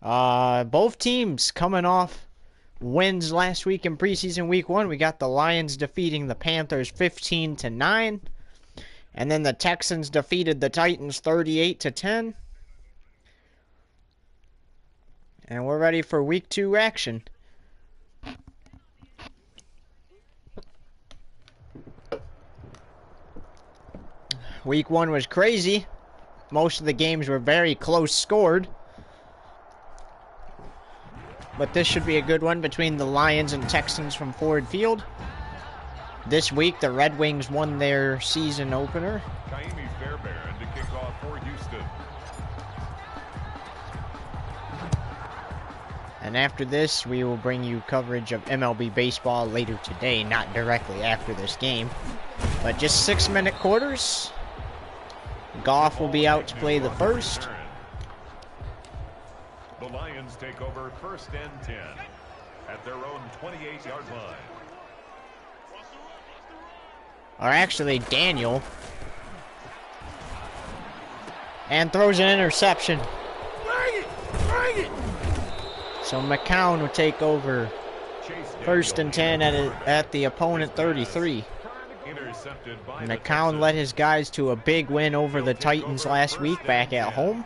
Both teams coming off wins last week in preseason week 1. We got the Lions defeating the Panthers 15-9. And then the Texans defeated the Titans 38-10. And we're ready for week 2 action. Week 1 was crazy. Most of the games were very close scored. But this should be a good one between the Lions and Texans from Ford Field. This week, the Red Wings won their season opener. Fairbairn to kick off for Houston. And after this, we will bring you coverage of MLB baseball later today, not directly after this game. But just 6-minute quarters. Goff will be out to play the first. The Lions take over 1st and 10 at their own 28-yard line. Or actually, Daniel. And throws an interception. Bring it! Bring it! So McCown will take over 1st and 10 at the opponent 33. McCown led his guys to a big win over the Titans last week back at home.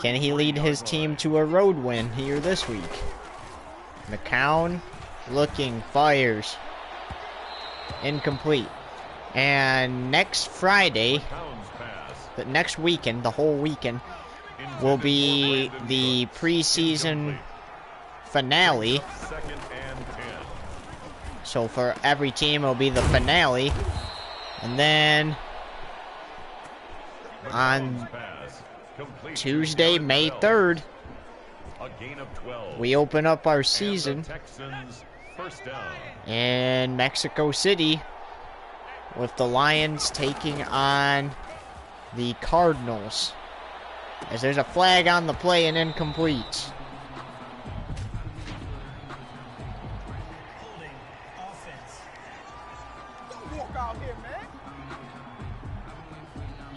Can he lead his team to a road win here this week? McCown looking, fires. Incomplete. And next Friday, the next weekend, the whole weekend, will be the preseason finale. So for every team, it'll be the finale. And then on Tuesday, May 3rd, we open up our season in Mexico City with the Lions taking on the Cardinals. As there's a flag on the play and incomplete.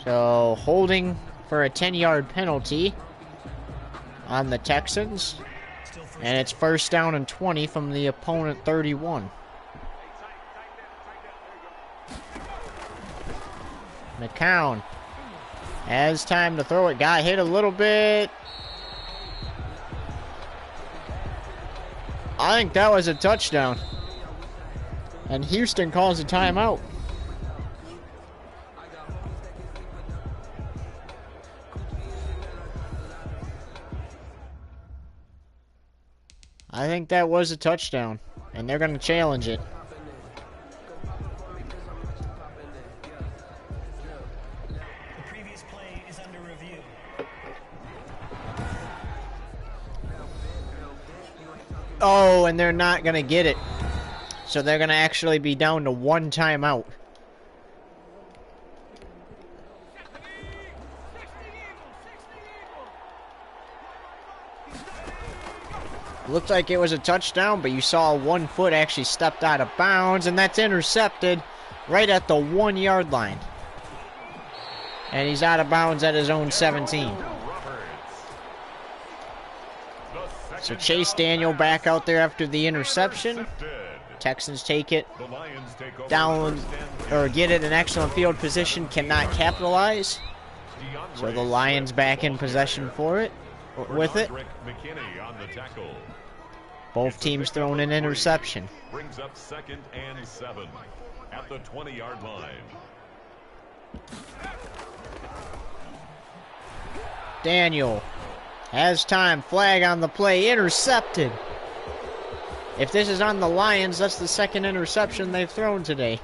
So, holding for a 10-yard penalty on the Texans. And it's 1st down and 20 from the opponent 31. McCown has time to throw it. Got hit a little bit. I think that was a touchdown. And Houston calls a timeout. I think that was a touchdown. And they're going to challenge it. Oh, and they're not going to get it. So they're going to actually be down to 1 timeout. Looked like it was a touchdown, but you saw 1 foot actually stepped out of bounds, and that's intercepted right at the 1-yard line. And he's out of bounds at his own 17. So Chase Daniel back out there after the interception. Texans take it down, or get it in excellent field position, cannot capitalize. So the Lions back in possession for it, with it. Both teams throwing an interception. Brings up 2nd and 7 at the 20-yard line. Daniel has time, flag on the play, intercepted. If this is on the Lions, that's the 2nd interception they've thrown today.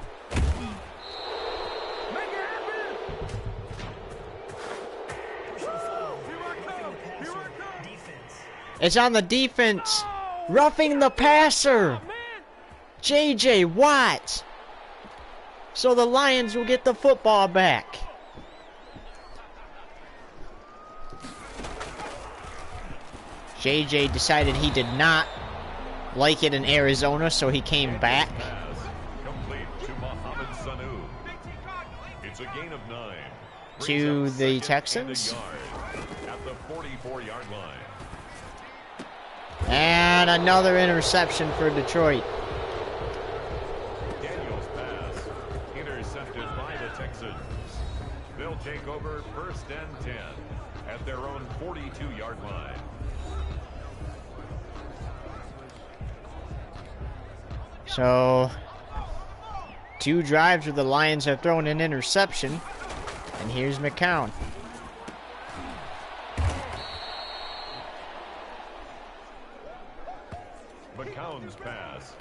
It's on the defense. Roughing the passer. J.J. Watt. So the Lions will get the football back. J.J. decided he did not like it in Arizona, so he came back. It's a gain of 9. To the Texans. At the 44-yard line. And another interception for Detroit. Daniels' pass intercepted by the Texans. They'll take over 1st and 10 at their own 42-yard line. So, 2 drives where the Lions have thrown an interception. And here's McCown. McCown's pass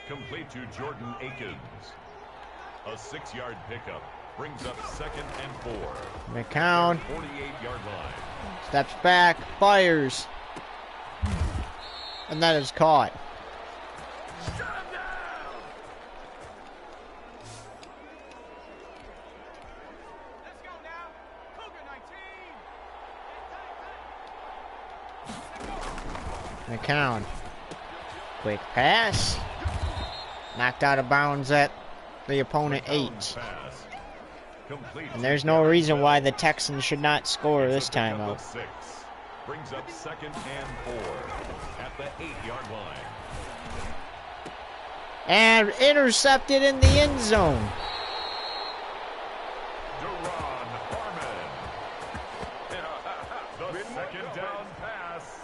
complete to Jordan Akins. A 6-yard pickup brings up 2nd and 4. McCown 48-yard line. steps back, fires, and that is caught. McCown, quick pass, knocked out of bounds at the opponent 8. And there's no reason why the Texans should not score this time out. 6 brings up 2nd and 4 at the 8-yard line. And intercepted in the end zone. The 2nd down pass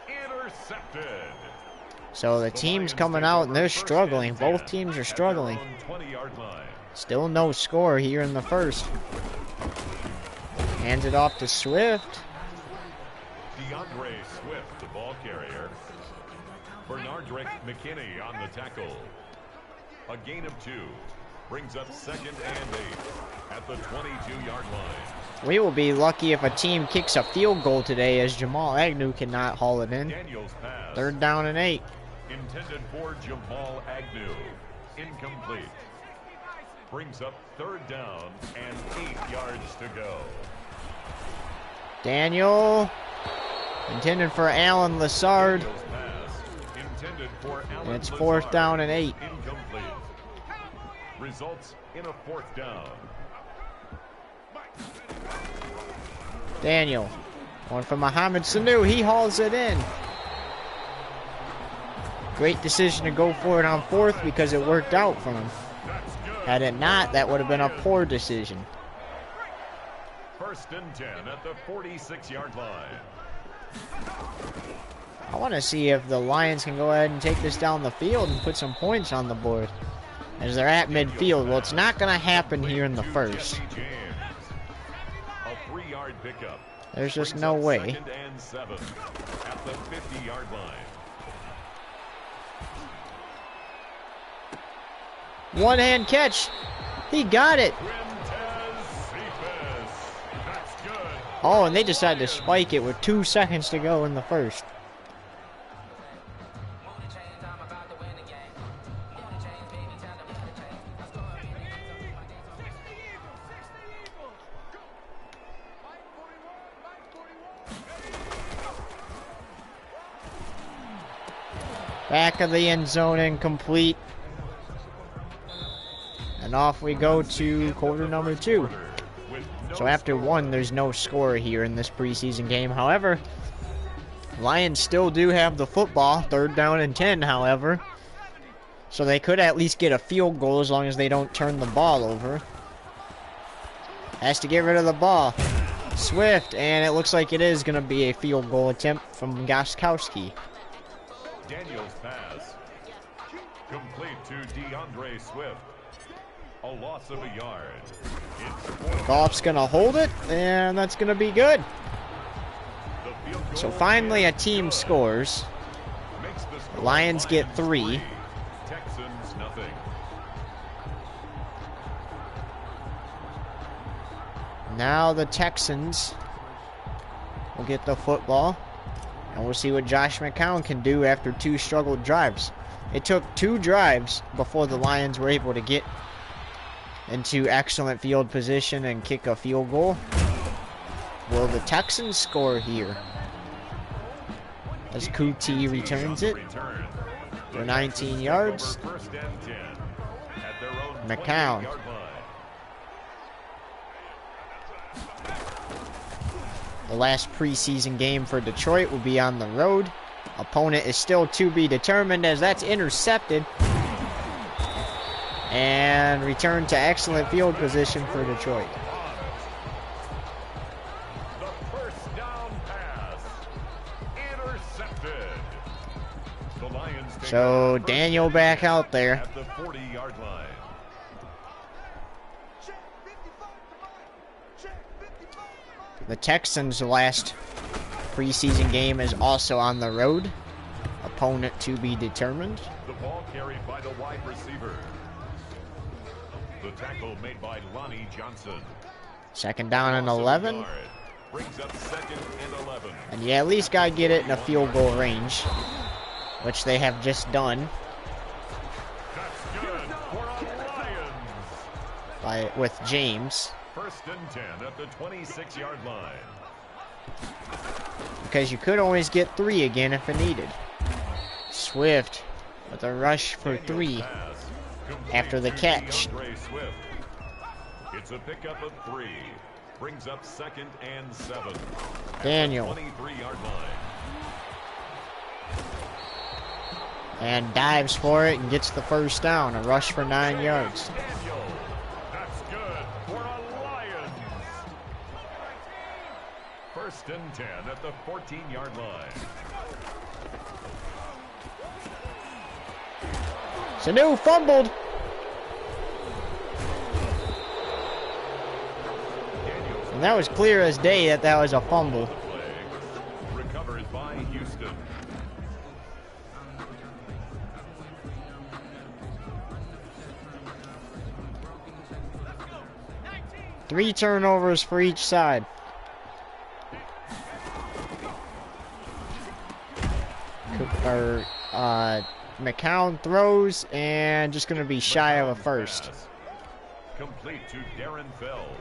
intercepted. So the team's coming out and they're struggling. Both teams are struggling. 20-yard line. Still no score here in the first. Hands it off to Swift. DeAndre Swift, the ball carrier. Bernardrick McKinney on the tackle. A gain of 2 brings up 2nd and 8 at the 22-yard line. We will be lucky if a team kicks a field goal today, as Jamal Agnew cannot haul it in. Daniels pass 3rd down and 8. intended for Jamal Agnew. Incomplete. Brings up 3rd down and 8 yards to go. Daniel, intended for Alan Lassard. Daniels pass intended for Alan And it's Lazard. 4th down and 8. Incomplete. Results in a 4th down. Daniel, one from Mohamed Sanu. He hauls it in. Great decision to go for it on 4th because it worked out for him. That's good. Had it not, that would have been a poor decision. 1st and 10 at the 46-yard line. I want to see if the Lions can go ahead and take this down the field and put some points on the board as they're at midfield. Well, it's not going to happen here in the first. A 3-yard pickup. There's just Brings no up way. 2nd and 7 at the 50-yard line. One-hand catch. He got it. That's good. Oh, and they decided to spike it with 2 seconds to go in the first. Back of the end zone, incomplete. And off we go to quarter number 2. So after 1, there's no score here in this preseason game. However, Lions still do have the football, 3rd down and 10, however. So they could at least get a field goal as long as they don't turn the ball over. Has to get rid of the ball. Swift, and it looks like it is going to be a field goal attempt from Gostkowski. Daniels pass complete to DeAndre Swift. A loss of a yard. Goff's going to hold it, and that's going to be good. The field goal So finally a is team good. scores. Makes the score Lions get 3. Texans nothing. Now the Texans will get the football. And we'll see what Josh McCown can do after 2 struggled drives. It took 2 drives before the Lions were able to get into excellent field position and kick a field goal. Will the Texans score here? As Kuti returns it for 19 yards. McCown. The last preseason game for Detroit will be on the road Opponent is still to be determined as that's intercepted. And returned to excellent field position for Detroit. The first down pass. Intercepted. The Lions take So Daniel back out there. at the 40-yard line. The Texans' last preseason game is also on the road. Opponent to be determined. The ball carried by the wide receiver. The tackle made by Lonnie Johnson. Second down and Also 11. yard. Brings up second and 11. And you at least got to get it in a field goal range, which they have just done That's good for a Lions. with James. First and 10 at the 26-yard line. Because you could always get 3 again if it needed. Swift with a rush for 3 after the catch. Swift. It's a pickup of 3. Brings up second and 7. Daniel. 23-yard line. And dives for it and gets the first down. A rush for 9 yards. Daniel. That's good for a Lions. First and 10 at the 14-yard line. Sanu fumbled. And that was clear as day that was a fumble. Recovered by Houston. Three turnovers for each side. McCown throws and just going to be shy of a first. Complete to Darren Fells.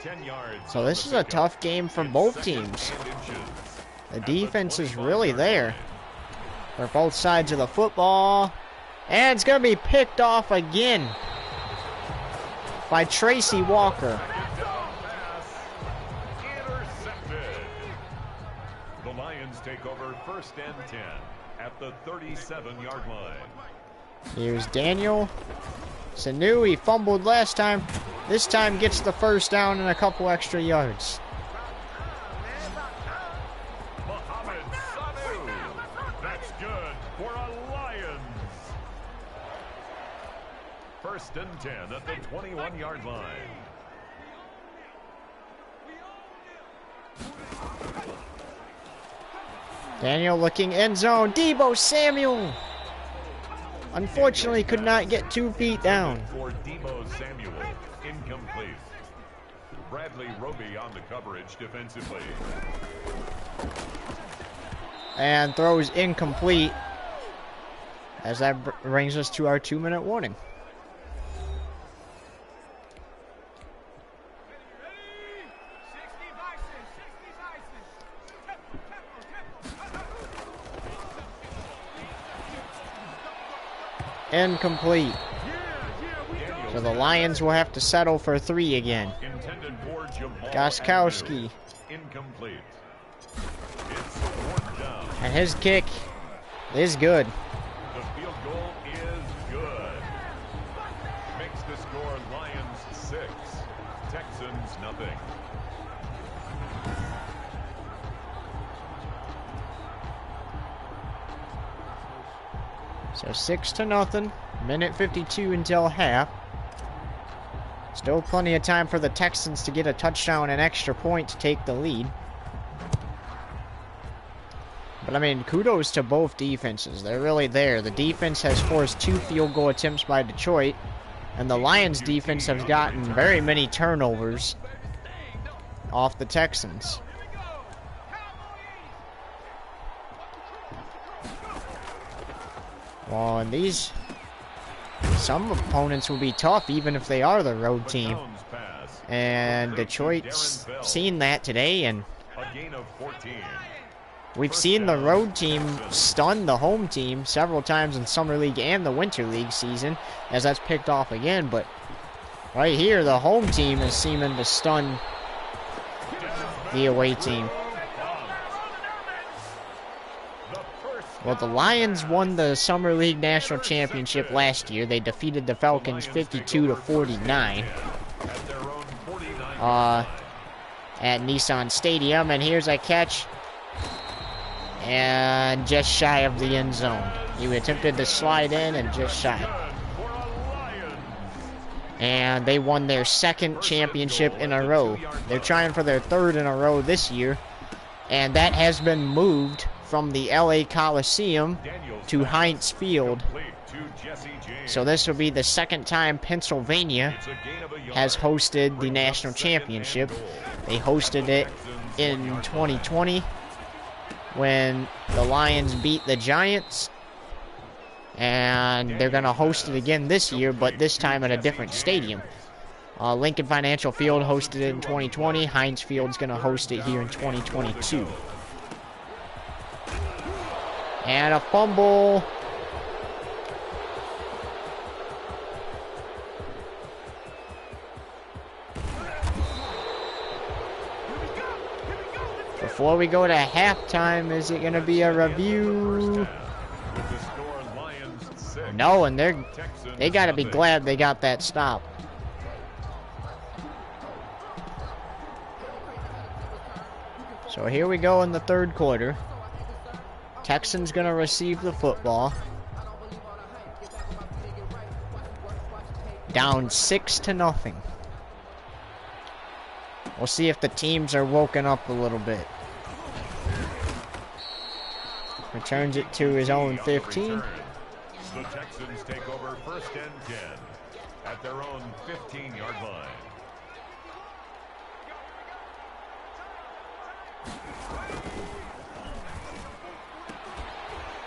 10 yards. So this is a tough game for both teams. The defense is really there for both sides of the football. And it's going to be picked off again by Tracy Walker. Intercepted. The Lions take over first and 10 at the 37-yard line. Here's Daniel. Sanu, he fumbled last time. This time gets the first down and a couple extra yards. Mohamed Sanu. That's good for a Lions. First and 10 at the 21-yard line. Daniel looking end zone. Deebo Samuel. Unfortunately, could not get 2 feet down. For Deebo Samuel, incomplete. Bradley Roby on the coverage defensively. And throws incomplete. As that brings us to our 2-minute warning. Incomplete. So the Lions will have to settle for 3 again. Gostkowski. Incomplete. It's 4th down. And his kick is good. The field goal is good. Makes the score Lions 6, Texans nothing. So 6-0. Minute 52 until half. Still plenty of time for the Texans to get a touchdown and extra point to take the lead. But I mean, kudos to both defenses. They're really there. The defense has forced 2 field goal attempts by Detroit. And the Lions defense has gotten very many turnovers off the Texans. Well, and some opponents will be tough even if they are the road team. And Detroit's seen that today, and we've seen the road team stun the home team several times in Summer League and the Winter League season, as that's picked off again. But right here, the home team is seeming to stun the away team. Well, the Lions won the Summer League National Championship last year. They defeated the Falcons 52-49 at Nissan Stadium. And here's a catch. And just shy of the end zone. He attempted to slide in and just shy. And they won their second championship in a row. They're trying for their third in a row this year. And that has been moved from the LA Coliseum to Heinz Field. So this will be the second time Pennsylvania has hosted the national championship. They hosted it in 2020 when the Lions beat the Giants. And they're going to host it again this year, but this time at a different stadium. Lincoln Financial Field hosted it in 2020. Heinz Field's going to host it here in 2022. And a fumble. Before we go to halftime, is it going to be a review? No, and they got to be glad they got that stop. So here we go in the third quarter. Texans going to receive the football. Down 6-0. We'll see if the teams are woken up a little bit. Returns it to his own 15. The Texans take over 1st and 10 at their own 15-yard line.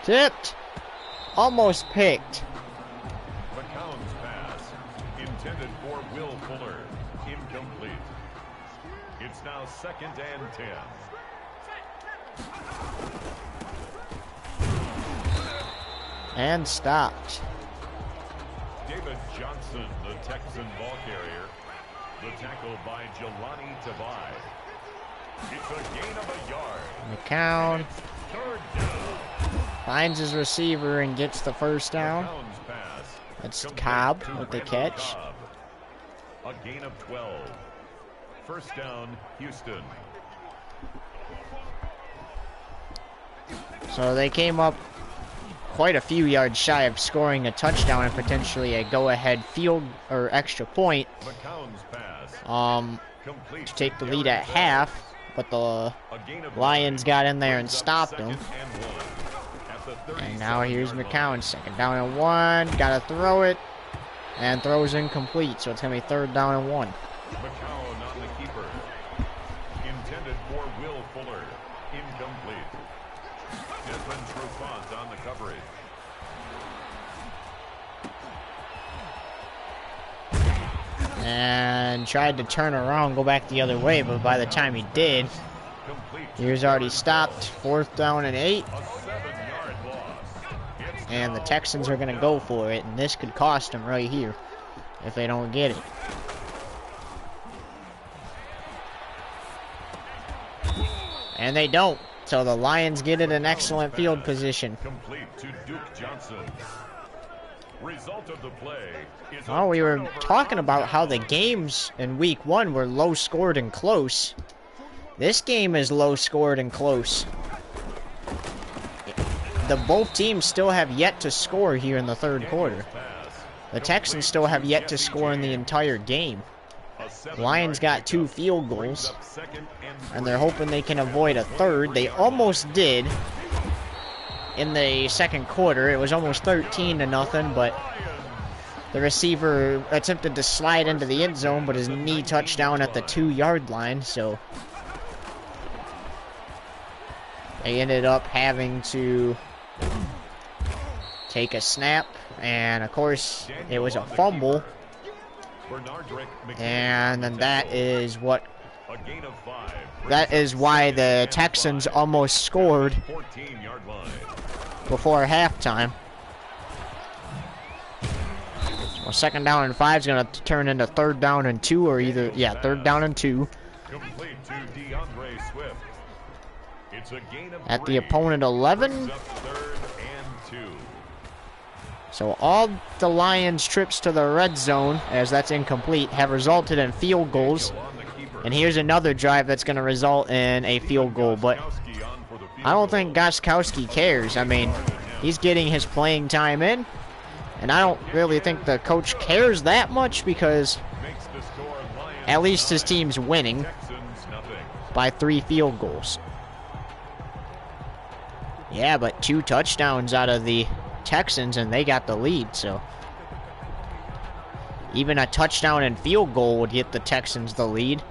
Tipped. Almost picked. McCown's pass intended for Will Fuller. Incomplete. It's now 2nd and 10. And stopped. David Johnson, the Texan ball carrier. The tackle by Jelani Tavai. It's a gain of a yard. McCown Third down. finds his receiver and gets the first down. McCown's pass. That's Complete Cobb to with the Randall catch. Cobb. A gain of 12. First down, Houston. So they came up quite a few yards shy of scoring a touchdown and potentially a go-ahead field or extra point McCown's pass. Complete to take the lead at half, but the Lions got in there and stopped them. And now here's McCown, 2nd down and 1, gotta throw it, and throws incomplete, so it's gonna be 3rd down and 1. McCown on the keeper. Intended for Will Fuller. Incomplete. Desmond Trufant on the coverage. And tried to turn around, go back the other way, but by the time he did, he was already stopped. 4th down and 8. And the Texans are going to go for it, and this could cost them right here if they don't get it. And they don't. So the Lions get it in excellent field position. Complete to Duke Johnson. Result of the play is Oh, we were talking about how the games in week 1 were low scored and close. This game is low scored and close. Both teams still have yet to score here in the third quarter. The Texans still have yet to score in the entire game. Lions got 2 field goals, and they're hoping they can avoid a third. They almost did in the second quarter. It was almost 13-0, but the receiver attempted to slide into the end zone, but his knee touched down at the 2-yard line, so they ended up having to take a snap, and of course it was a fumble, and then that is why the Texans almost scored before halftime. Well, 2nd down and 5 is going to turn into 3rd down and 2, or either, yeah, 3rd down and 2. At the opponent 11. So all the Lions' trips to the red zone, as that's incomplete, have resulted in field goals. And here's another drive that's going to result in a field goal. But I don't think Gostkowski cares. I mean, he's getting his playing time in. And I don't really think the coach cares that much because at least his team's winning by 3 field goals. Yeah, but 2 touchdowns out of the Texans and they got the lead, so even a touchdown and field goal would get the Texans the lead.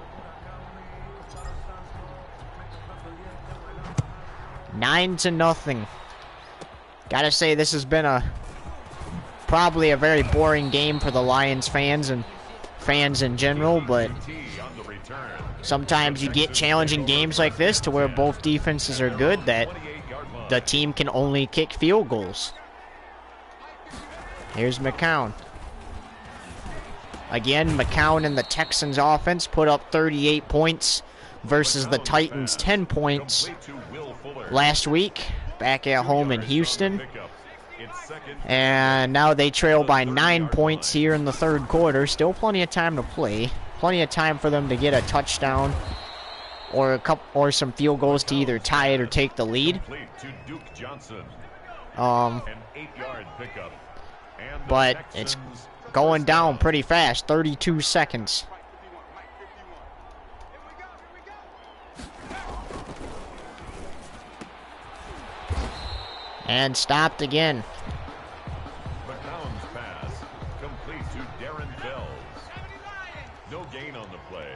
9-0. Gotta say, this has been probably a very boring game for the Lions fans and fans in general, but sometimes you get challenging games like this to where both defenses are good that the team can only kick field goals. Here's McCown. Again, McCown and the Texans offense put up 38 points versus the Titans 10 points last week back at home in Houston. And now they trail by 9 points here in the third quarter. Still plenty of time to play. Plenty of time for them to get a touchdown or some field goals to either tie it or take the lead. But it's going down pretty fast. 32 seconds. And stopped again. McCown's pass complete to Darren Fells. No gain on the play.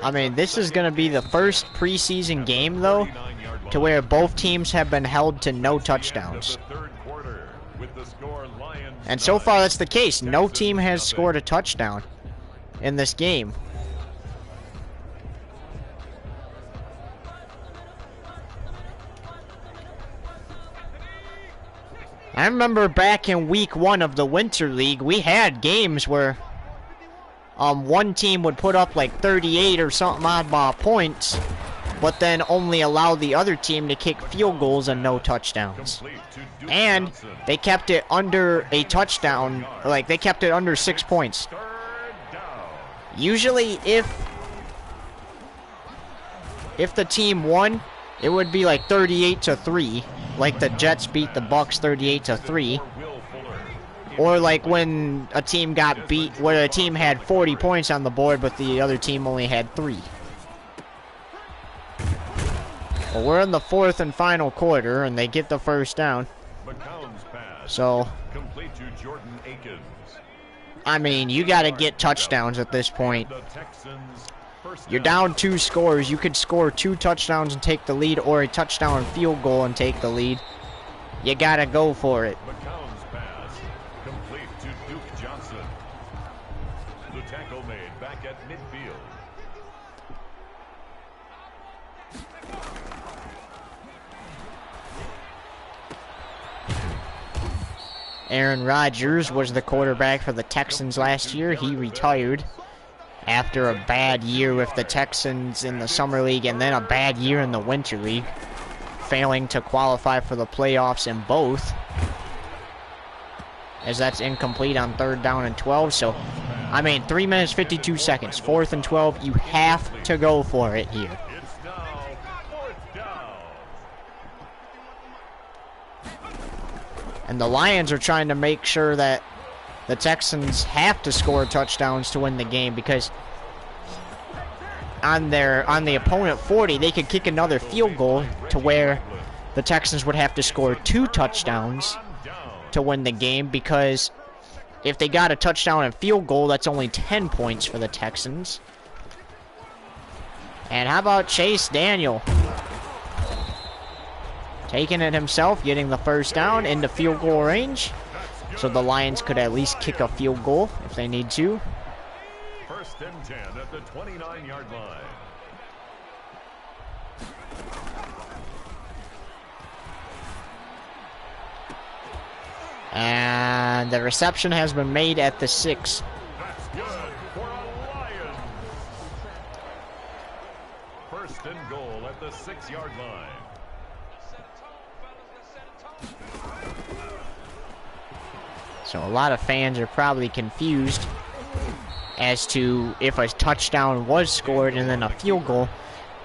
I mean, this is going to be the first preseason game, though, to where both teams have been held to no touchdowns. And so far, that's the case. No team has scored a touchdown in this game. I remember back in week 1 of the Winter League, we had games where one team would put up like 38 or something oddball points, but then only allow the other team to kick field goals and no touchdowns. And they kept it under a touchdown, like they kept it under 6 points. Usually if the team won, it would be like 38-3, like the Jets beat the Bucks 38-3. Or like when a team got beat, where a team had 40 points on the board, but the other team only had 3. Well, we're in the 4th and final quarter, and they get the first down. So, I mean, you got to get touchdowns at this point. You're down 2 scores. You could score 2 touchdowns and take the lead, or a touchdown and field goal and take the lead. You got to go for it. McCown's pass complete to Duke Johnson. The tackle made back at midfield. Aaron Rodgers was the quarterback for the Texans last year. He retired after a bad year with the Texans in the Summer League and then a bad year in the Winter League, failing to qualify for the playoffs in both, as that's incomplete on 3rd down and 12. So, I mean, 3 minutes, 52 seconds, 4th and 12. You have to go for it here. It's now 4th down. And the Lions are trying to make sure that the Texans have to score touchdowns to win the game, because on the opponent 40, they could kick another field goal to where the Texans would have to score 2 touchdowns to win the game, because if they got a touchdown and field goal, that's only 10 points for the Texans. And how about Chase Daniel? Taking it himself, getting the first down into field goal range. So the Lions could at least kick a field goal if they need to. 1st and 10 at the 29-yard line. And the reception has been made at the 6. That's good for a Lions. 1st and goal at the 6-yard line. So a lot of fans are probably confused as to if a touchdown was scored and then a field goal.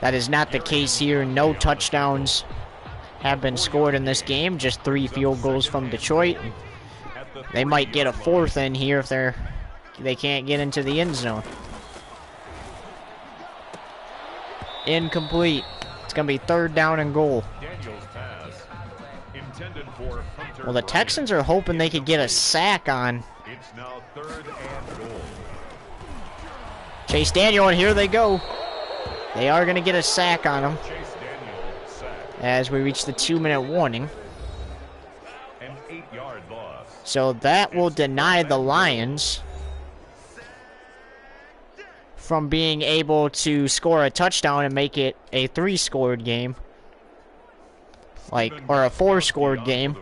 That is not the case here. No touchdowns have been scored in this game. Just 3 field goals from Detroit. They might get a 4th in here if they can't get into the end zone. Incomplete. It's going to be 3rd down and goal. Well, the Texans are hoping they could get a sack on Chase Daniel, and here they go. They are going to get a sack on him as we reach the 2-minute warning. So that will deny the Lions from being able to score a touchdown and make it a 3-scored game. Or a 4-scored game.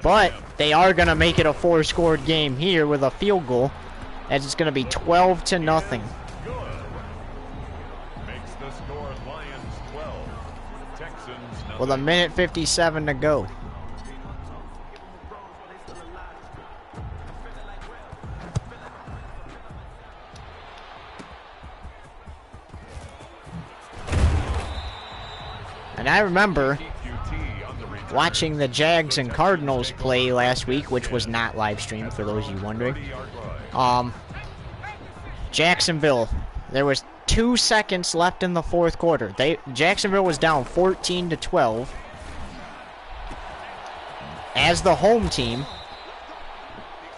But they are going to make it a 4-scored game here with a field goal, as it's going to be 12-0. With a minute 57 to go. And I remember watching the Jags and Cardinals play last week, which was not live streamed for those of you wondering. Jacksonville, there was 2 seconds left in the 4th quarter. Jacksonville was down 14-12 as the home team,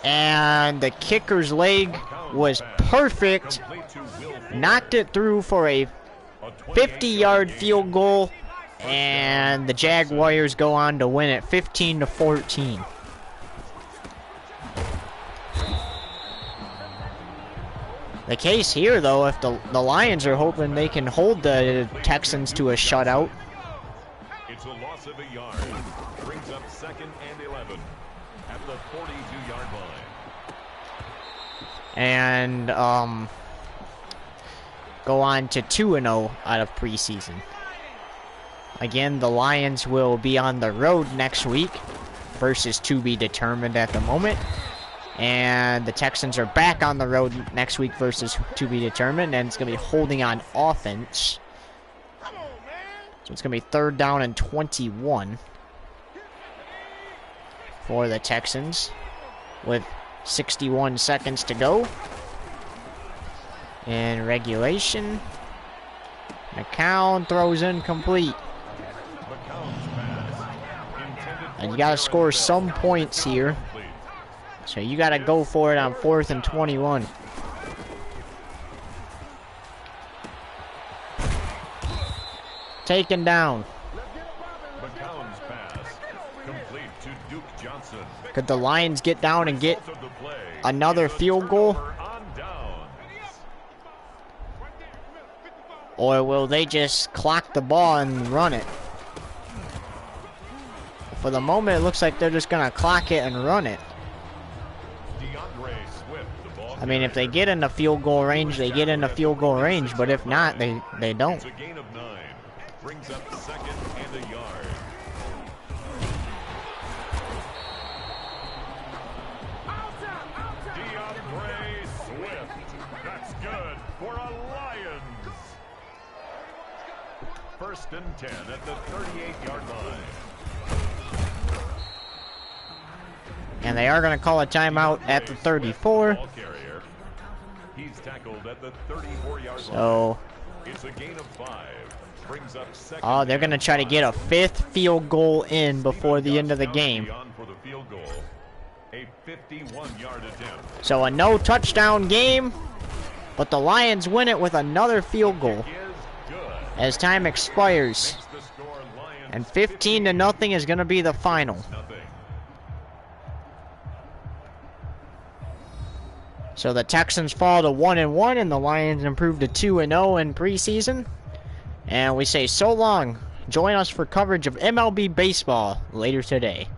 and the kicker's leg was perfect. Knocked it through for a 50-yard field goal, and the Jaguars go on to win it 15-14. The case here, though, if the Lions are hoping they can hold the Texans to a shutout. It's a loss of a yard. Brings up 2nd and 11 at the 42-yard line. And go on to 2-0 out of preseason. Again, the Lions will be on the road next week versus to be determined at the moment. And the Texans are back on the road next week versus to be determined, and it's going to be holding on offense. So it's going to be 3rd down and 21 for the Texans with 61 seconds to go in regulation. McCown throws incomplete. And you got to score some points here. So you got to go for it on 4th and 21. Taken down. Could the Lions get down and get another field goal? Or will they just clock the ball and run it? For the moment, it looks like they're just going to clock it and run it. I mean, if they get in the field goal range, they get in the field goal range. But if not, they don't. It's a gain of 9. Brings up 2nd and a yard. DeAndre Swift. That's good for a Lions. 1st and 10 at the 38-yard line. And they are going to call a timeout at the 34. He's tackled at the 34-yard So, it's a gain of 5. Brings up 2nd. Oh, they're going to try to get a 5th field goal in before the end of the game. For the field goal. A 51-yard attempt. So a no touchdown game, but the Lions win it with another field goal as time expires. And 15-0 is going to be the final. So the Texans fall to 1-1, and the Lions improve to 2-0 in preseason. And we say so long. Join us for coverage of MLB baseball later today.